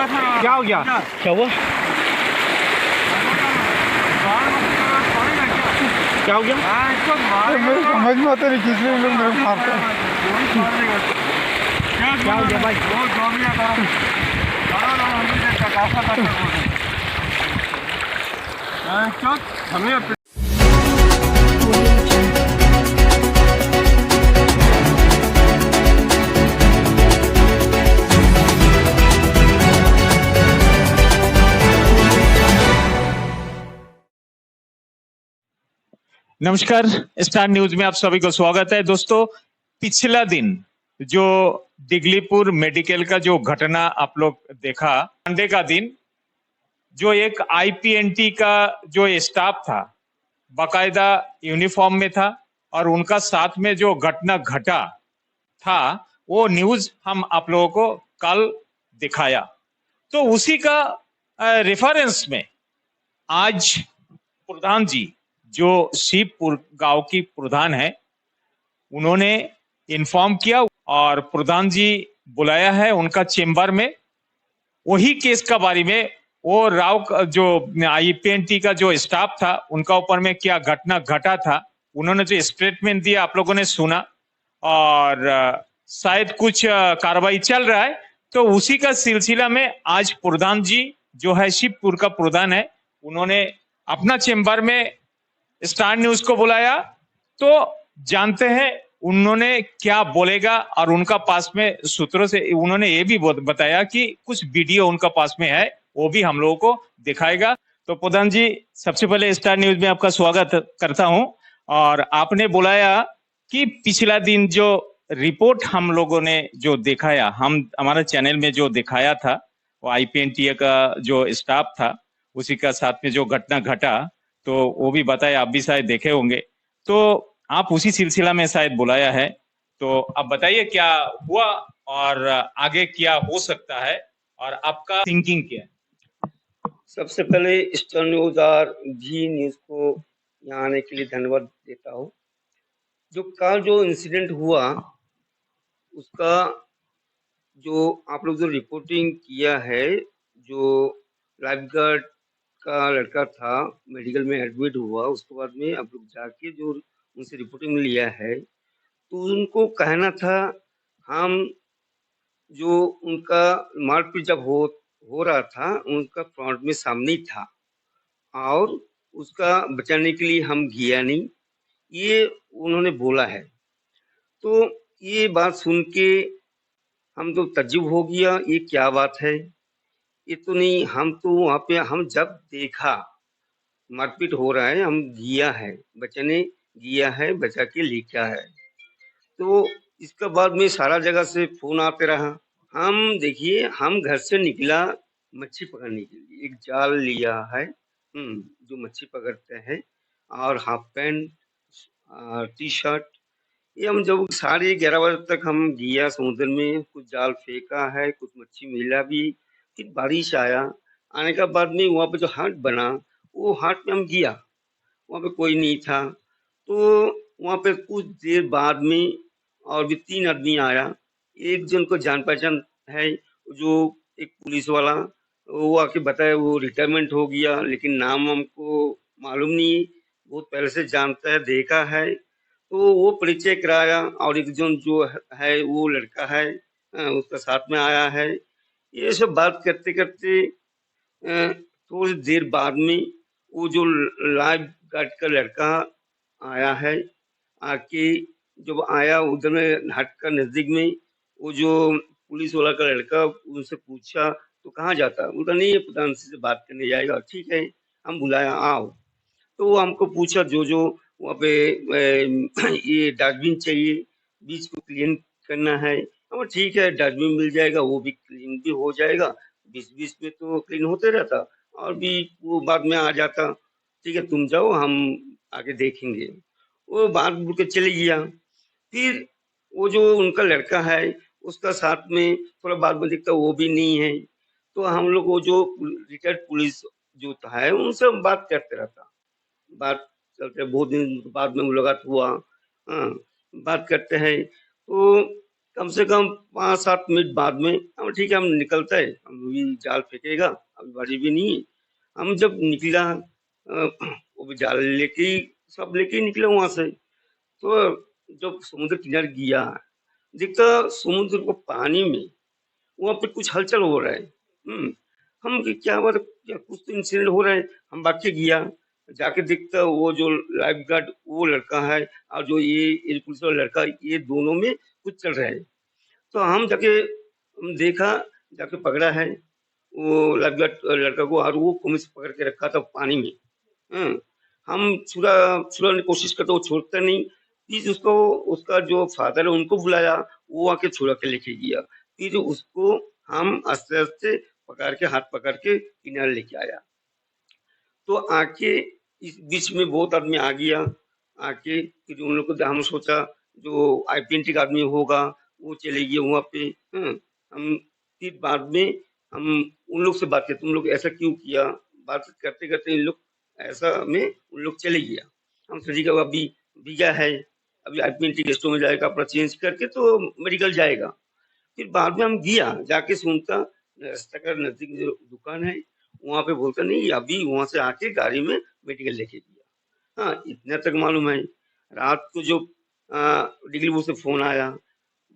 क्या हो गया? क्या हुआ? क्या हो गया? मेरे समझ में आता नहीं किस लिए लोग मेरे को मारते हैं। क्या हो गया भाई? हमें नमस्कार, स्टार न्यूज में आप सभी को स्वागत है। दोस्तों, पिछला दिन जो दिगलीपुर मेडिकल का जो घटना आप लोग देखा, संडे का दिन जो एक आईपीएनटी का जो स्टाफ था, बाकायदा यूनिफॉर्म में था और उनका साथ में जो घटना घटा था, वो न्यूज हम आप लोगों को कल दिखाया। तो उसी का रेफरेंस में आज प्रधान जी जो शिवपुर गांव की प्रधान है, उन्होंने इन्फॉर्म किया और प्रधान जी बुलाया है उनका चेंबर में। वही केस का बारे में वो राव जो आईपीएनटी का जो स्टाफ था, उनका ऊपर में क्या घटना घटा था, उन्होंने जो स्टेटमेंट दिया आप लोगों ने सुना और शायद कुछ कार्रवाई चल रहा है। तो उसी का सिलसिला में आज प्रधान जी जो है शिवपुर का प्रधान है, उन्होंने अपना चेंबर में स्टार न्यूज को बुलाया। तो जानते हैं उन्होंने क्या बोलेगा और उनका पास में सूत्रों से उन्होंने ये भी बताया कि कुछ वीडियो उनका पास में है, वो भी हम लोगों को दिखाएगा। तो प्रधान जी, सबसे पहले स्टार न्यूज में आपका स्वागत करता हूं। और आपने बुलाया कि पिछला दिन जो रिपोर्ट हम लोगों ने जो दिखाया, हम हमारे चैनल में जो दिखाया था, वो आईपीएनटी का जो स्टाफ था उसी का साथ में जो घटना घटा, तो वो भी बताया, आप भी शायद देखे होंगे। तो आप उसी सिलसिला में शायद बुलाया है, तो अब बताइए क्या हुआ और आगे क्या हो सकता है और आपका थिंकिंग क्या है? सबसे पहले स्टार न्यूज और जी न्यूज को यहाँ आने के लिए धन्यवाद देता हूँ। जो कल जो इंसिडेंट हुआ उसका जो आप लोग जो रिपोर्टिंग किया है, जो लाइफ गार्ड का लड़का था मेडिकल में एडमिट हुआ, उसके बाद में आप लोग जाके जो उनसे रिपोर्टिंग लिया है, तो उनको कहना था हम जो उनका मारपीट जब हो रहा था, उनका फ्रंट में सामने ही था और उसका बचाने के लिए हम गया नहीं, ये उन्होंने बोला है। तो ये बात सुन के हम तो तज्जुब हो गया, ये क्या बात है, ये तो नहीं। हम तो वहाँ पे हम जब देखा मारपीट हो रहा है, हम गया है बचाने, गया है बचा के लेके है। तो इसके बाद में सारा जगह से फोन आते रहा। हम देखिए, हम घर से निकला मच्छी पकड़ने के लिए, एक जाल लिया है जो मच्छी पकड़ते हैं, और हाफ पैंट टी शर्ट। ये हम जब 11:30 बजे तक हम गया समुद्र में, कुछ जाल फेंका है, कुछ मच्छी मिला भी। फिर बारिश आया, आने के बाद में वहाँ पे जो हाट बना, वो हाट में हम गया, वहाँ पे कोई नहीं था। तो वहाँ पे कुछ देर बाद में और भी 3 आदमी आया। एक जन को जान पहचान है, जो एक पुलिस वाला, वो आके बताया वो रिटायरमेंट हो गया, लेकिन नाम हमको मालूम नहीं, बहुत पहले से जानता है, देखा है। तो वो परिचय कराया और एक जन जो है वो लड़का है, उसका साथ में आया है। ये सब बात करते करते थोड़ी देर बाद में वो जो लाइफ गार्ड का लड़का आया है, आके जब आया उधर में हट का नजदीक में, वो जो पुलिस वाला का लड़का, उनसे पूछा तो कहाँ जाता, बोला नहीं, ये प्रधान से बात करने जाएगा। ठीक है, हम बुलाया, आओ। तो वो हमको पूछा जो जो वहाँ पे ये डस्टबिन चाहिए, बीच को क्लीन करना है। हम ठीक है, डस्टबिन मिल जाएगा, वो भी क्लीन भी हो जाएगा, बीच बीच में तो क्लीन होते रहता और भी वो बाद में आ जाता। ठीक है, तुम जाओ, हम आगे देखेंगे। वो बात बोल के चले गया। फिर वो जो उनका लड़का है, उसका साथ में थोड़ा बाद में दिखता वो भी नहीं है। तो हम लोग वो जो रिटायर्ड पुलिस जो है, उनसे हम बात करते रहता, बात चलते बहुत दिन बाद में मुलाकात हुआ। हाँ, बात करते हैं। तो कम से कम 5-7 मिनट बाद में हम ठीक है, हम निकलता है, हम भी जाल फेंकेगा, अभी बड़ी भी नहीं है। हम जब निकला वो भी जाल लेके ही, सब लेके ही निकले वहां से। तो जब समुद्र किनारे गया, देखता समुद्र को पानी में वहां पे कुछ हलचल हो रहा है। हम कि क्या बात, क्या कुछ तो इंसिडेंट हो रहा है। हम भाग के गया, जाके देखता वो जो लाइफ गार्ड वो लड़का है और जो ये एयर पुलिस वाला लड़का, ये दोनों में कुछ चल रहा है। तो हम जाके हम देखा, जाके पकड़ा है वो लाइफ गार्ड लड़का को, और वो कुमिस पकड़ के रखा था पानी में। हम्म, हम छुड़ाने की कोशिश करते, वो छोड़ता नहीं। फिर उसको, उसका जो फादर है उनको बुलाया, वो आके छुड़ा के लेके गया। फिर उसको हम आस्ते आस्ते पकड़ के, हाथ पकड़ के किनारे लेके आया। तो आके इस बीच में बहुत आदमी आ गया। आके फिर उन लोग को हम सोचा जो आईपीएनटी का आदमी होगा वो चले गए वहां पे। हम फिर बाद में हम उन लोग से बात किया, तुम लोग ऐसा क्यों किया। बात करते करते इन लोग ऐसा में उन लोग चले गया। हम सोची का अभी भीगा है, अभी आईपीएनटी गेस्टों में जाएगा, अपना चेंज करके तो मेडिकल जाएगा। फिर बाद में हम गया, जाके सुनता रास्ता का नजदीक जो दुकान है वहां पे, बोलता नहीं अभी वहां से आके गाड़ी में मेडिकल लेके गया। हाँ, इतना तक मालूम है। रात को जो डिगलीपुर से फोन आया,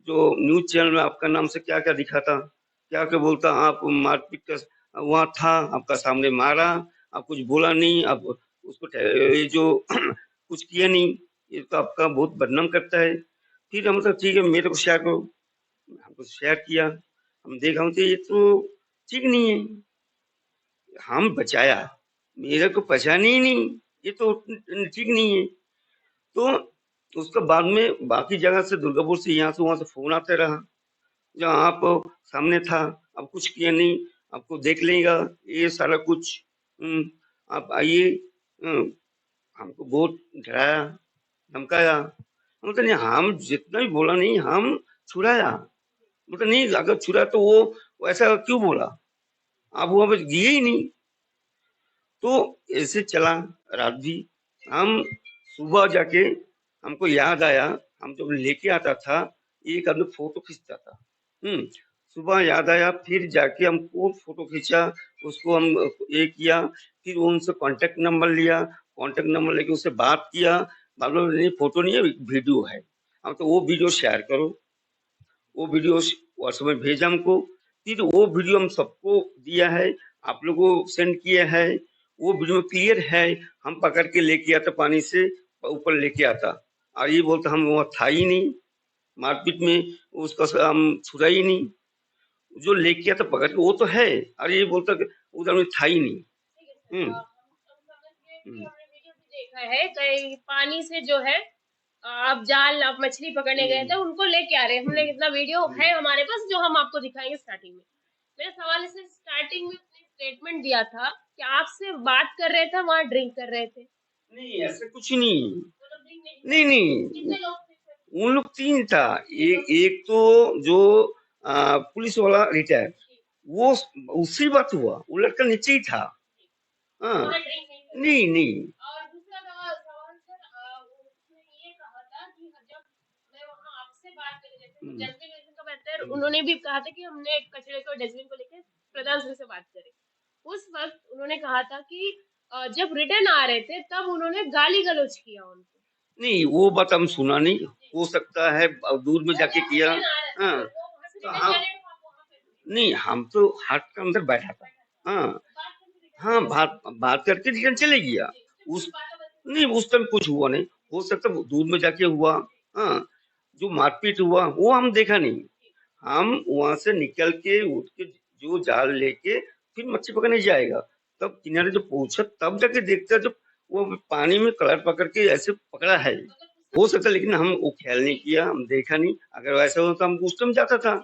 जो न्यूज चैनल में आपका नाम से क्या क्या दिखा था, क्या क्या बोलता, आप मारपीट का वहां था, आपका सामने मारा, आप कुछ बोला नहीं, आप उसको ये जो कुछ किया नहीं, ये तो आपका बहुत बदनाम करता है। फिर हम मतलब ठीक है, मेरे को शेयर करो, हमको शेयर किया। हम देखा हूँ ये तो ठीक नहीं है, हम बचाया, मेरे को पहचान ही नहीं, ये तो ठीक नहीं है। तो उसके बाद में बाकी जगह से, दुर्गापुर से, यहाँ से वहां से फोन आते रहा, जहाँ आप सामने था, आप कुछ किया नहीं, आपको देख लेगा ये सारा कुछ। आप आइए। हमको बहुत डराया, धमकाया। मतलब नहीं, हम जितना भी बोला नहीं, हम छुड़ाया। मतलब नहीं, अगर छुड़ा तो वो ऐसा क्यों बोला, आप वहां पर गए ही नहीं। तो ऐसे चला रात भी। हम सुबह जाके, हमको याद आया, हम जब लेके आता था एक आदमी फोटो खींचता था। सुबह याद आया, फिर जाके हमको फोटो खींचा, उसको हम ये किया। फिर उनसे कांटेक्ट नंबर लिया, कांटेक्ट नंबर लेके उससे बात किया। मालूम नहीं फोटो नहीं है, वीडियो है। हम तो वो वीडियो शेयर करो, वो वीडियो व्हाट्सएप में भेजा हमको। फिर वो वीडियो हम सबको दिया है, आप लोगों को सेंड किया है। वो वीडियो क्लियर है, हम पकड़ के लेके आता, पानी से ऊपर लेके आता, और ये बोलता हम वहाँ था ही नहीं, मारपीट में उसका हम छुड़ा ही नहीं। जो लेके आता पकड़ के वो तो है, और ये बोलता कि उधर में था ही नहीं। हम्म हम्म। देखा है कई पानी से जो है, आप जाल, आप मछली पकड़ने गए थे, उनको लेके आ रहे हैं। हमने इतना वीडियो है हमारे पास जो हम आपको दिखाएंगे स्टार्टिंग में। मेरा सवाल इससे, स्टार्टिंग में स्टेटमेंट दिया था कि आपसे बात कर रहे थे, वहाँ ड्रिंक कर रहे थे। नहीं, ऐसा कुछ नहीं। वो लोग drink नहीं नहीं, कितने लोग थे? उन लोग 3 था। एक तो जो पुलिस वाला रिटायर, वो उससे बात हुआ, वो लड़का नीचे ही था। हाँ, वहाँ drink नहीं नहीं नहीं। और दूसरा सवाल सर, उसने ये कहा था कि जब मैं वहाँ आपसे बात कर रही थी, डस्टबिन का बेहतर, उन्होंने भी कहा था कि हमने कचरे को डस्टबिन को लेकर प्रधान सर से बात करी। उस वक्त उन्होंने कहा था कि जब रिटर्न आ रहे थे तब उन्होंने गाली गलौज किया उनको। नहीं, वो बात हम सुना नहीं, हो सकता है दूर में जाके किया। हाँ, तो हम नहीं, हम तो हाट के अंदर बैठा था। हाँ हाँ, बात करके रिटर्न चले गया। उस नहीं, उस टाइम कुछ हुआ नहीं, हो सकता दूर में जाके हुआ। हाँ, जो मारपीट हुआ वो हम देखा नहीं। हम वहां से निकल के उठ के जो जाल लेके फिर मच्छी पकड़ने जाएगा, तब किनारे जब पहुंचा तब जाके देखता, जब वो पानी में कलर पकड़ के ऐसे पकड़ा है। हो सकता, लेकिन हम वो ख्याल नहीं किया, हम देखा नहीं। अगर वैसा होता हम उस टाइम जाता था,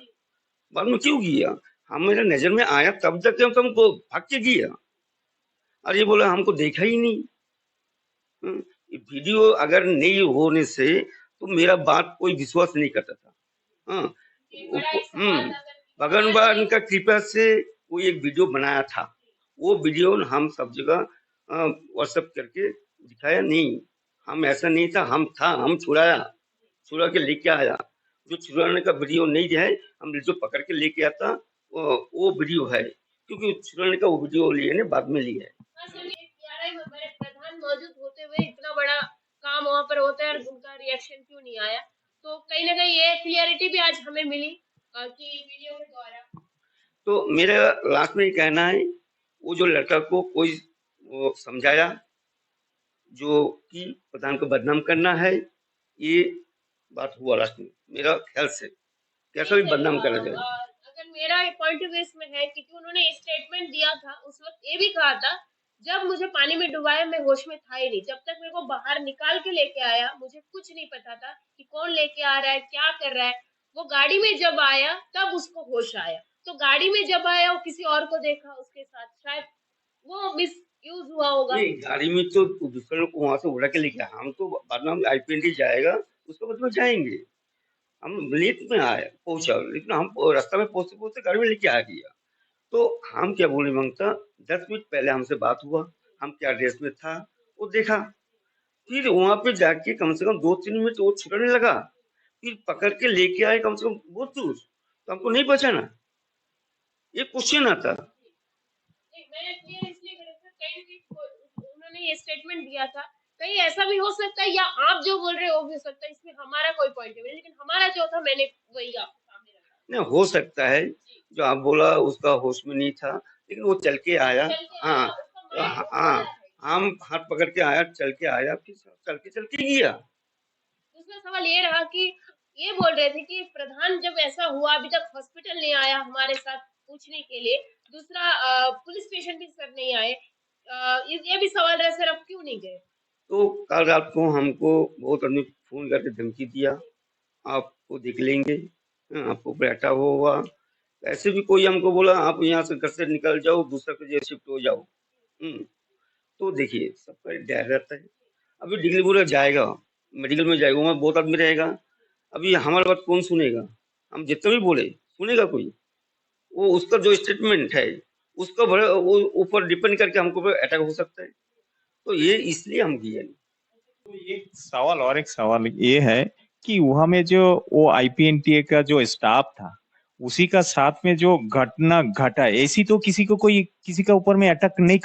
बाद में क्यों गया। हम मेरे नजर में आया तब जाके हमको भाग के गया, और ये बोला हमको देखा ही नहीं। वीडियो अगर नहीं होने से तो मेरा बात कोई विश्वास नहीं करता था। हाँ, भगवान का कृपा से वो एक वीडियो बनाया था, वो वीडियो हम सब जगह व्हाट्सएप करके दिखाया नहीं। हम ऐसा नहीं था, हम छुड़ाया, छुड़ा के लेके आया। जो छुड़ाने का वीडियो नहीं है, हम जो पकड़ के लेके आता वो वीडियो है, क्योंकि छुड़ाने का वो वीडियो लिए ने बाद में लिया है। हाँ सर, ये PRI में हमारे प्रधान मौजूद होते हुए इतना बड़ा काम वहाँ पर होता है और उनका रिएक्शन क्यों नहीं आया? तो कहीं ना कहीं ये क्लियरिटी भी आज हमें मिली कि वीडियो के द्वारा। तो मेरा लास्ट में ये कहना है, वो जो लड़का को कोई वो समझाया जो कि प्रधान को बदनाम करना है, ये बात हुआ लास्ट में मेरा ख्याल से, कैसा भी बदनाम करा जाए। अगर मेरा पॉइंट ऑफ व्यू इसमें है, क्योंकि उन्होंने स्टेटमेंट दिया था उस वक्त, ये भी कहा था जब मुझे पानी में डुबाया मैं होश में था ही नहीं, जब तक मेरे को बाहर निकाल के लेके आया मुझे कुछ नहीं पता था कि कौन लेके आ रहा है, क्या कर रहा है। वो गाड़ी में जब आया तब उसको होश आया, तो गाड़ी में जब आया वो किसी और को देखा उसके साथ, शायद वो मिस यूज हुआ होगा। नहीं, गाड़ी में तो दूसरे लोग को वहां से उड़ा के लेके आया, हम तो बाद में IPND जाएगा उसके बाद में जाएंगे। हम लेट में आए पहुंचा, लेकिन हम रास्ता में पहुंचते पहुंचते गाड़ी में लेके आ गया। तो हम क्या बोले मंगता, 10 मिनट पहले हमसे बात हुआ, हम क्या ड्रेस में था वो देखा, फिर वहां पे जाके कम से कम 2-3 मिनट वो छुड़ाने लगा, फिर पकड़ के लेके आए कम से कम बहुत दूर, तो हमको नहीं बचाना, ये क्वेश्चन आता। मैंने क्लियर इसलिए करा था, कहीं भी उन्होंने ये स्टेटमेंट दिया था, कहीं ऐसा भी हो सकता है या आप जो बोल रहे हो वो भी हो सकता है, इसमें हमारा कोई पॉइंट नहीं, लेकिन हमारा जो था मैंने वही आपके सामने रखा। नहीं, हो सकता है जो आप बोला उसका होश में नहीं था, लेकिन वो चल के आया। हाँ हाँ, हम हाथ पकड़ के आया, चल के आया, फिर चल के गया। दूसरा सवाल ये रहा कि ये बोल रहे थे कि प्रधान जब ऐसा हुआ अभी तक हॉस्पिटल नहीं आया हमारे साथ पूछने के लिए, दूसरा पुलिस स्टेशन भी सर नहीं आए, ये भी सवाल रहा सर अब क्यों नहीं गए? तो कल रात को हमको बहुत आदमी फोन करके धमकी दिया, आपको देख लेंगे, आपको बैठा हुआ, ऐसे भी कोई हमको बोला आप यहाँ से घर से निकल जाओ, दूसरा के जगह शिफ्ट हो जाओ। तो देखिए सबका डर रहता है। अभी डिलीवरी जाएगा, मेडिकल में जाएगा, वहाँ बहुत आदमी रहेगा, अभी हमारी बात कौन सुनेगा? हम जितना भी बोले सुनेगा कोई? वो उसका जो स्टेटमेंट है उसका वो ऊपर डिपेंड करके हमको अटैक हो सकता है, तो ये इसलिए हम किए नहीं। तो ये सवाल, और एक सवाल ये है कि वहां में जो वो IPNTA का जो स्टाफ था उसी का साथ में जो घटना घटा, ऐसी तो किसी को कोई किसी का ऊपर में अटैक नहीं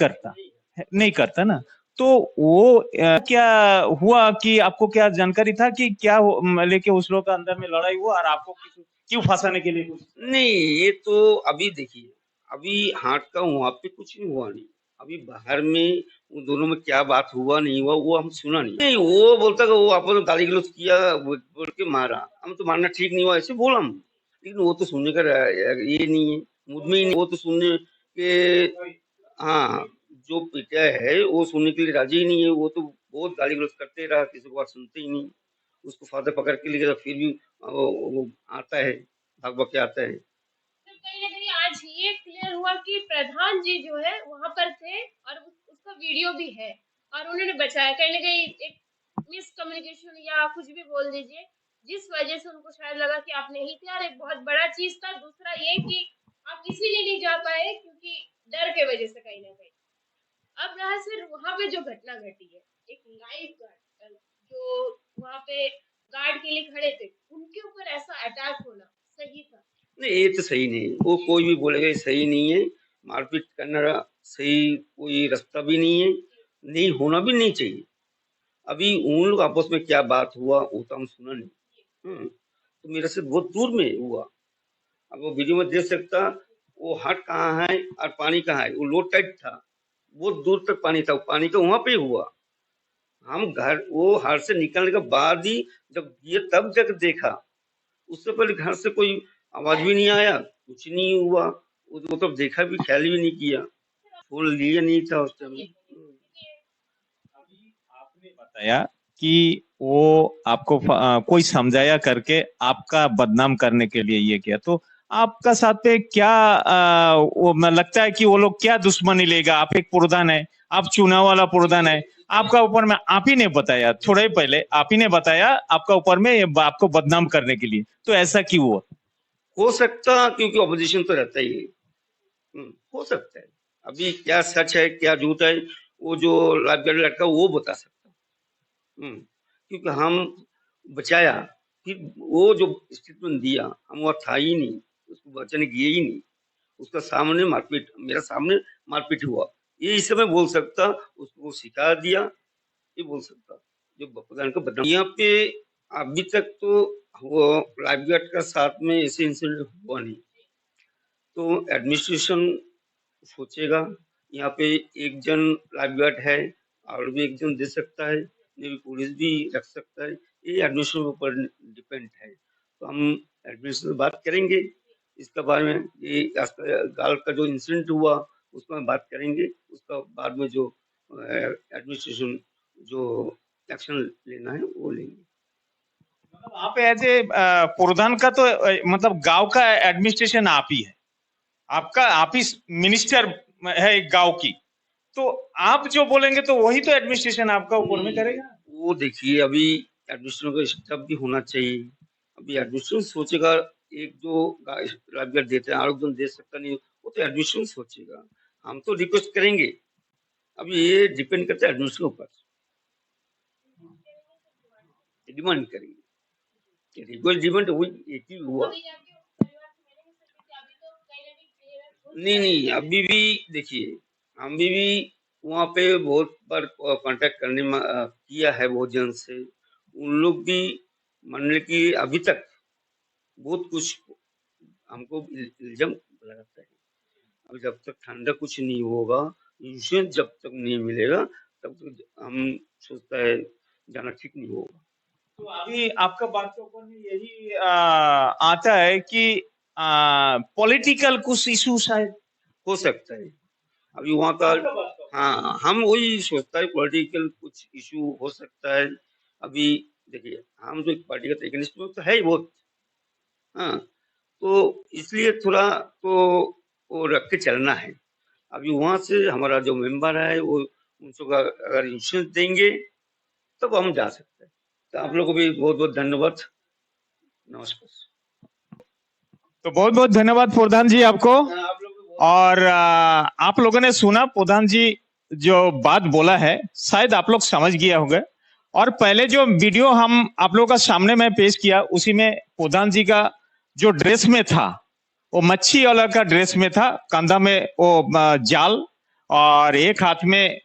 करता ना, तो वो क्या हुआ कि आपको क्या जानकारी था कि क्या लेके उस लोग का अंदर में लड़ाई हुआ और आपको क्यों फंसाने के लिए कुछ? नहीं, ये तो अभी देखिए, अभी हाथ का वहां पे कुछ नहीं हुआ, नहीं अभी बाहर में उन दोनों में क्या बात हुआ नहीं हुआ वो हम सुना नहीं। वो बोलता कि वो आपने गाली गलौज किया बोल के मारा, हम तो मारना ठीक नहीं हुआ ऐसे बोला हम, लेकिन वो तो सुनने का ये नहीं है, मूड में ही नहीं, वो तो सुनने के, हाँ जो पिटा है वो सुनने के लिए राजी ही नहीं है, वो तो बहुत गाली गलौज करते रहा, किसी को बात सुनते ही नहीं। उसको फादर पकड़ के लेके फिर भी वो आता है, भाग भाग के आता है। कहीं ना कहीं आज ये क्लियर हुआ कि प्रधान जी जो है वहां पर थे और उसका वीडियो भी है और उन्होंने बचाया। कहीं ना कहीं एक मिसकम्युनिकेशन या कुछ भी बोल दीजिए, जिस वजह से उनको शायद लगा कि आप नहीं थे, और एक बहुत बड़ा चीज था दूसरा ये कि आप इसीलिए नहीं जा पाए क्योंकि डर के वजह से कहीं ना कहीं। अब रहा सर वहां पे जो घटना घटी है, एक लाइफ गार्ड जो वहां पे गार्ड के लिए खड़े थे, उनके ऊपर ऐसा अटैक होना सही था? नहीं, ये तो सही नहीं, वो कोई भी बोलेगा ये सही नहीं है, मारपीट करना सही कोई रास्ता भी नहीं है, नहीं होना भी नहीं चाहिए। अभी उन लोग आपस में क्या बात हुआ वो तो हम सुना नहीं, तो मेरे से बहुत दूर में हुआ। अब वो वीडियो में देख सकता, वो हाथ कहाँ है और पानी कहाँ है, वो लोड टाइट था, बहुत दूर तक पानी था, पानी का वहां पे हुआ। हम घर वो हाथ से निकलने के बाद ही जब ये तब जब देखा, उससे पहले घर से कोई आवाज भी नहीं आया, कुछ नहीं हुआ, वो तब देखा भी, ख्याल भी नहीं किया, फोन लिए नहीं था उस टाइम। अभी आपने बताया कि वो आपको कोई समझाया करके आपका बदनाम करने के लिए ये किया, तो आपका साथ पे क्या वो लगता है कि वो लोग क्या दुश्मनी लेगा? आप एक प्रधान है, आप चुनाव वाला प्रधान है, आपका ऊपर में आप ही ने बताया, थोड़ा ही पहले आप ही ने बताया आपका ऊपर में आपको बदनाम करने के लिए, तो ऐसा क्यों हुआ? हो सकता क्योंकि ऑपोजिशन तो रहता ही है, हो सकता है। अभी क्या सच है क्या झूठ है वो जो लाइफगार्ड लड़का वो बता सकता, क्योंकि हम बचाया फिर वो जो स्टेटमेंट दिया हम वहाँ था ही नहीं, उसको वचन किए ही नहीं, उसका सामने मारपीट, मेरा सामने मारपीट हुआ, ये इस समय बोल सकता, उसको सिखा दिया, ये बोल सकता जो प्रधान का बदनाम। यहाँ पे अभी तक तो वो लाइफ गार्ड का साथ में ऐसे इंसिडेंट हुआ नहीं, तो एडमिनिस्ट्रेशन सोचेगा, यहाँ पे एक जन लाइफ गार्ड है और भी एक जन दे सकता है, नेवी पुलिस भी रख सकता है, ये एडमिनिस्ट्रेशन के ऊपर डिपेंड है। तो हम एडमिनिस्ट्रेशन से बात करेंगे इसके बारे में, ये गाल का जो इंसिडेंट हुआ उसमें बात करेंगे, उसका बाद में जो एडमिनिस्ट्रेशन जो एक्शन लेना है वो लेंगे। मतलब आप एज ए प्रधान का तो मतलब गांव का एडमिनिस्ट्रेशन आप ही है, आपका आप ही मिनिस्टर है गांव की, तो आप जो बोलेंगे तो वही तो एडमिनिस्ट्रेशन आपका ऊपर में करेगा। वो देखिए अभी एडमिनिस्ट्रेशन का स्टाफ भी होना चाहिए, अभी एडमिनिस्ट्रेशन सोचेगा, एक जो लाइफ गार्ड देते हैं और दे सकता नहीं, वो तो एडमिनिस्ट्रेशन सोचेगा, हम तो रिक्वेस्ट करेंगे, अभी ये डिपेंड करता है एडमिनिस्ट्रेशन के ऊपर, डिमांड करेंगे, रिक्वेस्ट डिमांड हुई एक ही हुआ। नहीं अभी भी देखिए, हम भी वहाँ पे बहुत बार कांटेक्ट करने में किया है बहुत जन से, उन लोग भी मानने की अभी तक बहुत कुछ हमको इल्जाम लगाता है। अब जब तक ठंडा कुछ नहीं होगा, इंश्योरेंस जब तक नहीं मिलेगा, तब तक हम सोचता है जाना ठीक नहीं होगा। तो अभी आपका बात के ऊपर में यही आता है कि पॉलिटिकल कुछ इशू शायद हो सकता है अभी वहाँ का, हाँ हम वही सोचता है पॉलिटिकल कुछ इशू हो सकता है। अभी देखिए हम जो पार्टी का एगेंस्ट में तो है ही बहुत, हाँ तो इसलिए थोड़ा तो वो रख के चलना है। अभी वहाँ से हमारा जो मेंबर है वो उनको अगर इंश्योरेंस देंगे तब हम जा सकते हैं। तो आप लोगों को भी बहुत बहुत धन्यवाद, नमस्कार। तो बहुत बहुत धन्यवाद प्रधान जी आपको। आप लोग और आप लोगों ने सुना प्रधान जी जो बात बोला है, शायद आप लोग समझ गए होंगे। और पहले जो वीडियो हम आप लोगों का सामने में पेश किया, उसी में प्रधान जी का जो ड्रेस में था वो मच्छी वाला का ड्रेस में था, कंधा में वो जाल और एक हाथ में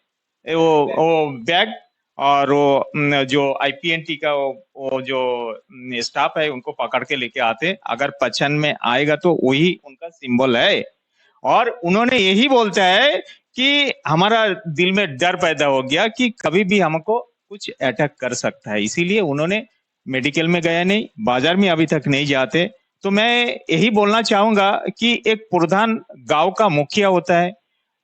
वो बैग, और वो जो आईपीएनटी का वो जो स्टाफ है उनको पकड़ के लेके आते, अगर पहचान में आएगा तो वही उनका सिंबल है। और उन्होंने यही बोलता है कि हमारा दिल में डर पैदा हो गया कि कभी भी हमको कुछ अटैक कर सकता है, इसीलिए उन्होंने मेडिकल में गया नहीं, बाजार में अभी तक नहीं जाते। तो मैं यही बोलना चाहूंगा कि एक प्रधान गांव का मुखिया होता है,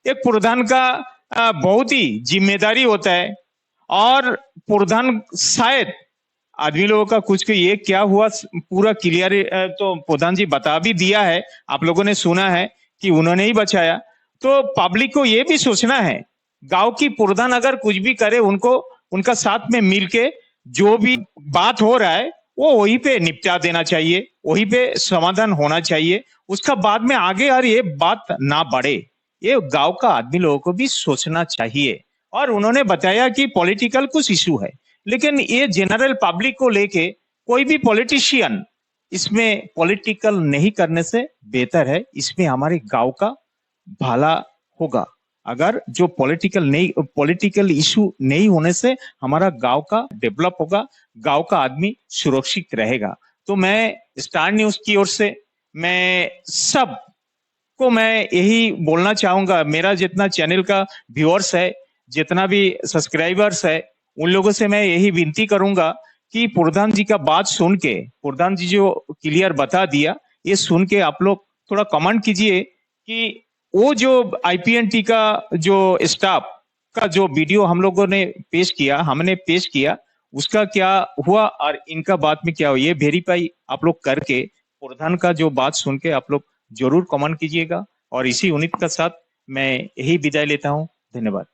एक प्रधान का बहुत ही जिम्मेदारी होता है। और प्रधान शायद आदमी लोगों का कुछ ये क्या हुआ पूरा क्लियर तो प्रधान जी बता भी दिया है, आप लोगों ने सुना है कि उन्होंने ही बचाया। तो पब्लिक को ये भी सोचना है, गांव की प्रधान अगर कुछ भी करे उनको उनका साथ में मिलके जो भी बात हो रहा है वो वहीं पे निपटा देना चाहिए, वहीं पे समाधान होना चाहिए, उसका बाद में आगे और ये बात ना बढ़े, ये गांव का आदमी लोगों को भी सोचना चाहिए। और उन्होंने बताया कि पॉलिटिकल कुछ इशू है, लेकिन ये जनरल पब्लिक को लेके कोई भी पॉलिटिशियन इसमें पॉलिटिकल नहीं करने से बेहतर है, इसमें हमारे गांव का भला होगा। अगर जो पॉलिटिकल इशू नहीं होने से हमारा गांव का डेवलप होगा, गांव का आदमी सुरक्षित रहेगा। तो मैं स्टार न्यूज की ओर से मैं सब को मैं यही बोलना चाहूंगा, मेरा जितना चैनल का व्यूअर्स है, जितना भी सब्सक्राइबर्स है, उन लोगों से मैं यही विनती करूंगा कि प्रधान जी का बात सुन के, प्रधान जी जो क्लियर बता दिया, ये सुन के आप लोग थोड़ा कमेंट कीजिए कि वो जो आईपीएनटी का जो स्टाफ का जो वीडियो हम लोगों ने पेश किया, हमने पेश किया, उसका क्या हुआ और इनका बात में क्या हुआ, ये वेरीफाई आप लोग करके प्रधान का जो बात सुन के आप लोग जरूर कमेंट कीजिएगा। और इसी उम्मीद के साथ मैं यही विदाई लेता हूँ, धन्यवाद।